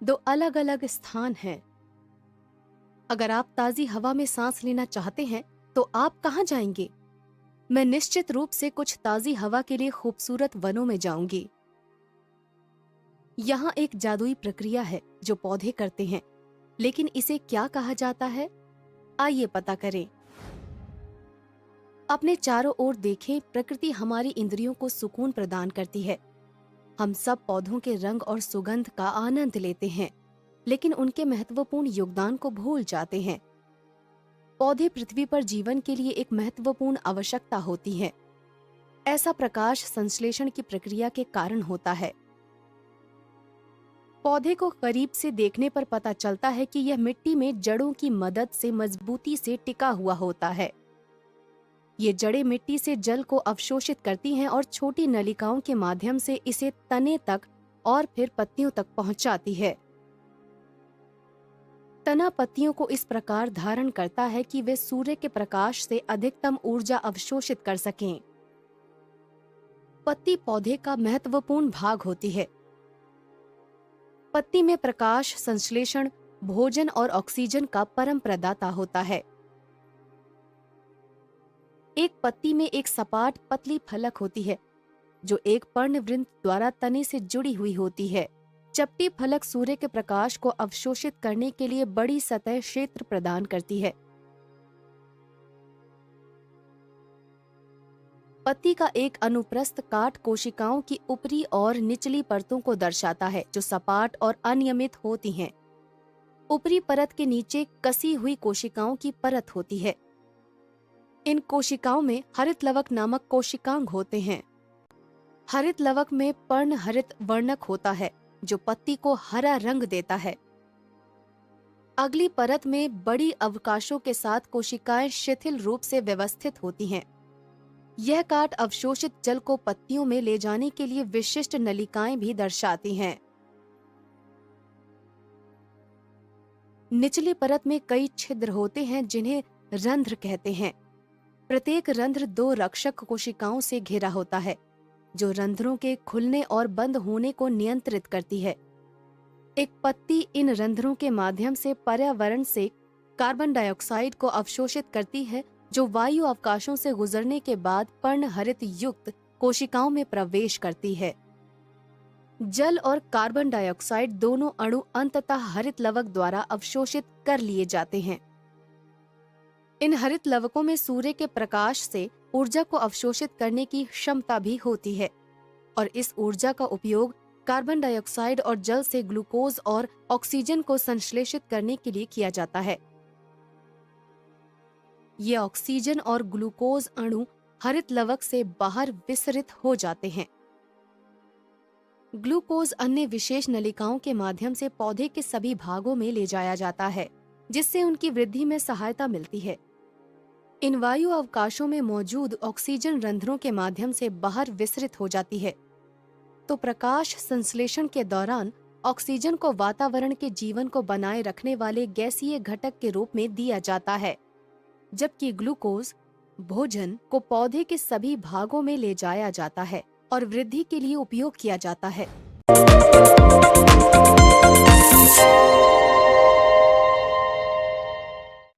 दो अलग अलग स्थान हैं। अगर आप ताजी हवा में सांस लेना चाहते हैं तो आप कहाँ जाएंगे? मैं निश्चित रूप से कुछ ताजी हवा के लिए खूबसूरत वनों में जाऊंगी। यहाँ एक जादुई प्रक्रिया है जो पौधे करते हैं, लेकिन इसे क्या कहा जाता है? आइए पता करें। अपने चारों ओर देखें, प्रकृति हमारी इंद्रियों को सुकून प्रदान करती है। हम सब पौधों के रंग और सुगंध का आनंद लेते हैं, लेकिन उनके महत्वपूर्ण योगदान को भूल जाते हैं। पौधे पृथ्वी पर जीवन के लिए एक महत्वपूर्ण आवश्यकता होती है। ऐसा प्रकाश संश्लेषण की प्रक्रिया के कारण होता है। पौधे को करीब से देखने पर पता चलता है कि यह मिट्टी में जड़ों की मदद से मजबूती से टिका हुआ होता है। ये जड़ें मिट्टी से जल को अवशोषित करती हैं और छोटी नलिकाओं के माध्यम से इसे तने तक और फिर पत्तियों तक पहुंचाती है। तना पत्तियों को इस प्रकार धारण करता है कि वे सूर्य के प्रकाश से अधिकतम ऊर्जा अवशोषित कर सकें। पत्ती पौधे का महत्वपूर्ण भाग होती है। पत्ती में प्रकाश संश्लेषण, भोजन और ऑक्सीजन का परम प्रदाता होता है। एक पत्ती में एक सपाट पतली फलक होती है जो एक पर्णवृंत द्वारा तने से जुड़ी हुई होती है। चपटी फलक सूर्य के प्रकाश को अवशोषित करने के लिए बड़ी सतह क्षेत्र प्रदान करती है। पत्ती का एक अनुप्रस्थ काट कोशिकाओं की ऊपरी और निचली परतों को दर्शाता है जो सपाट और अनियमित होती हैं। ऊपरी परत के नीचे कसी हुई कोशिकाओं की परत होती है। इन कोशिकाओं में हरित लवक नामक कोशिकांग होते हैं। हरित लवक में पर्ण हरित वर्णक होता है जो पत्ती को हरा रंग देता है। अगली परत में बड़ी अवकाशों के साथ कोशिकाएं शिथिल रूप से व्यवस्थित होती हैं। यह काट अवशोषित जल को पत्तियों में ले जाने के लिए विशिष्ट नलिकाएं भी दर्शाती हैं। निचली परत में कई छिद्र होते हैं जिन्हें रंध्र कहते हैं। प्रत्येक रंध्र दो रक्षक कोशिकाओं से घिरा होता है जो रंध्रों के खुलने और बंद होने को नियंत्रित करती है। एक पत्ती इन रंध्रों के माध्यम से पर्यावरण से कार्बन डाइऑक्साइड को अवशोषित करती है जो वायु अवकाशों से गुजरने के बाद पर्णहरित युक्त कोशिकाओं में प्रवेश करती है। जल और कार्बन डाइऑक्साइड दोनों अणु अंततः हरित लवक द्वारा अवशोषित कर लिए जाते हैं। इन हरित लवकों में सूर्य के प्रकाश से ऊर्जा को अवशोषित करने की क्षमता भी होती है और इस ऊर्जा का उपयोग कार्बन डाइऑक्साइड और जल से ग्लूकोज और ऑक्सीजन को संश्लेषित करने के लिए किया जाता है। ये ऑक्सीजन और ग्लूकोज अणु हरित लवक से बाहर विसरित हो जाते हैं। ग्लूकोज अन्य विशेष नलिकाओं के माध्यम से पौधे के सभी भागों में ले जाया जाता है जिससे उनकी वृद्धि में सहायता मिलती है। इन वायु अवकाशों में मौजूद ऑक्सीजन रंध्रों के माध्यम से बाहर विसरित हो जाती है, तो प्रकाश संश्लेषण के दौरान ऑक्सीजन को वातावरण के जीवन को बनाए रखने वाले गैसीय घटक के रूप में दिया जाता है, जबकि ग्लूकोज भोजन को पौधे के सभी भागों में ले जाया जाता है और वृद्धि के लिए उपयोग किया जाता है।